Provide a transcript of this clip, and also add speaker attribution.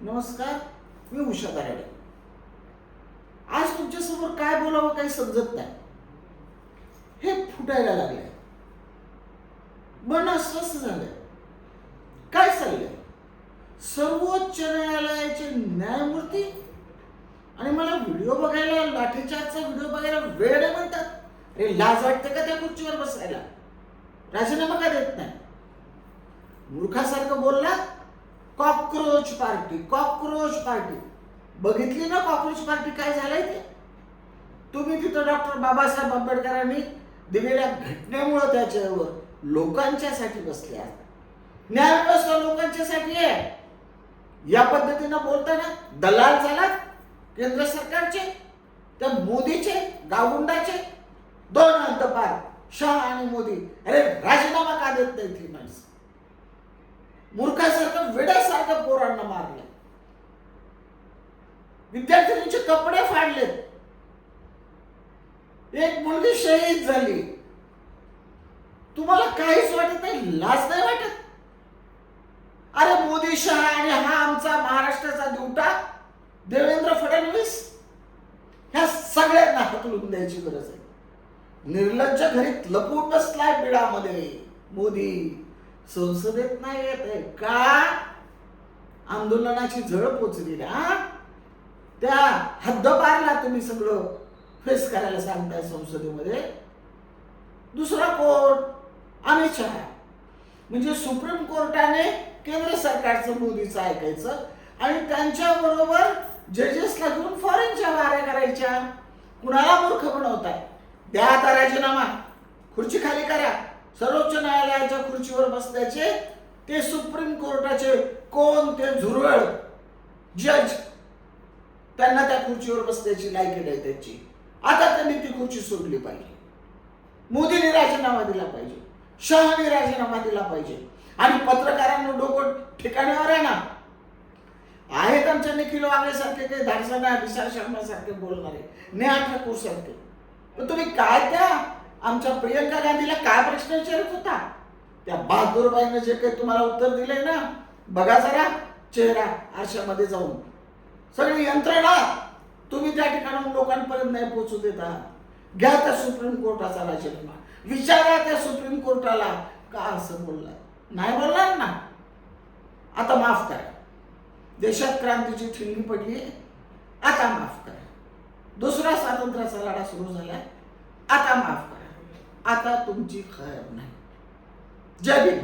Speaker 1: नमस्कार, मी उषा दराडे. आज तुमच्यासमोर काय बोलावं काही समजत नाही. हे फुटायला लागलंय, मन अस्वस्थ झालंय. काय चाललंय? सर्वोच्च न्यायालयाचे न्यायमूर्ती आणि मला व्हिडिओ बघायला, लाठीचार्जचा व्हिडिओ बघायला वेळ नाही म्हणतात. अरे लाज वाटते का त्या खुर्चीवर बसायला? राजीनामा का देत नाही? मूर्खासारखं बोलला. Cockroach party, cockroach party. बघितली ना कॉकरोच पार्टी काय झालंय ते? तुम्ही तिथं डॉक्टर बाबासाहेब आंबेडकरांनी दिलेल्या घटनेमुळे त्याच्यावर लोकांच्यासाठी बसले आहात. न्यायव्यवस्था लोकांच्यासाठी आहे. या पद्धतीनं बोलताना दलाल झालात केंद्र सरकारचे, त्या मोदीचे, गावगुंडाचे. दोन हद्दपार शाह आणि मोदी. अरे राजीनामा का देत नाही ती माणसं? मूर्खासारखं वेड्यासारखं पोरांना मारलं. विद्यार्थिनींचे कपडे फाडलेत. एक मुलगी शहीद झाली. तुम्हाला काहीच वाटत नाही? लाज नाही वाटत? अरे मोदी, शाह आणि हा आमचा महाराष्ट्राचा दिवटा देवेंद्र फडणवीस, ह्या सगळ्यांना हकलून द्यायची गरज आहे. निर्लज्ज घरीत लपून बसलाय बिळामध्ये मोदी. संसदेत नाही येत आहे का? आंदोलनाची झळ पोचली ना. त्या हद्दपारला तुम्ही सगळं फेस करायला सांगताय संसदेमध्ये. दुसरा कोर्ट अमित शहा, म्हणजे सुप्रीम कोर्टाने केंद्र सरकारचं मोदीचं ऐकायचं आणि त्यांच्या बरोबर जजेसला घेऊन फॉरेनच्या वाऱ्या करायच्या. कुणाला मूर्ख बनवताय? द्या आता राजीनामा, खुर्ची खाली करा. सर्वोच्च न्यायालयाच्या खुर्चीवर बसण्याचे ते सुप्रीम कोर्टाचे कोण ते झुरळ जज, त्यांना त्या खुर्चीवर बसण्याची लायकी नाही त्यांची. आता त्यांनी ती खुर्ची सोडली पाहिजे. मोदींनी राजीनामा दिला पाहिजे, शहाने राजीनामा दिला पाहिजे. आणि पत्रकारांना डोकं ठिकाणावर आहे ना. आहेत आमच्या निखिल वागळे सारखे, ते धाडसाना विशाल शर्मा सारखे बोलणारे, नेहा ठाकूर सारखे. पण तुम्ही काय त्या आमच्या प्रियंका गांधीला काय प्रश्न विचारत होता? त्या बहादूरबाईनं जे काही तुम्हाला उत्तर दिले ना, बघा जरा चेहरा आरशामध्ये जाऊन. सगळी यंत्रणा तुम्ही त्या ठिकाणाहून लोकांपर्यंत नाही पोहोचू देत आहात. घ्या त्या सुप्रीम कोर्टाचा राजीनामा, विचारा त्या सुप्रीम कोर्टाला का असं बोललाय. नाही बोलणार ना. आता माफ करा. देशात क्रांतीची ठिणगी पडली, आता माफ करा. दुसरा स्वातंत्र्याचा लढा सुरू झालाय, आता माफ करा. आता तुमची खैर नाही. जय भीम.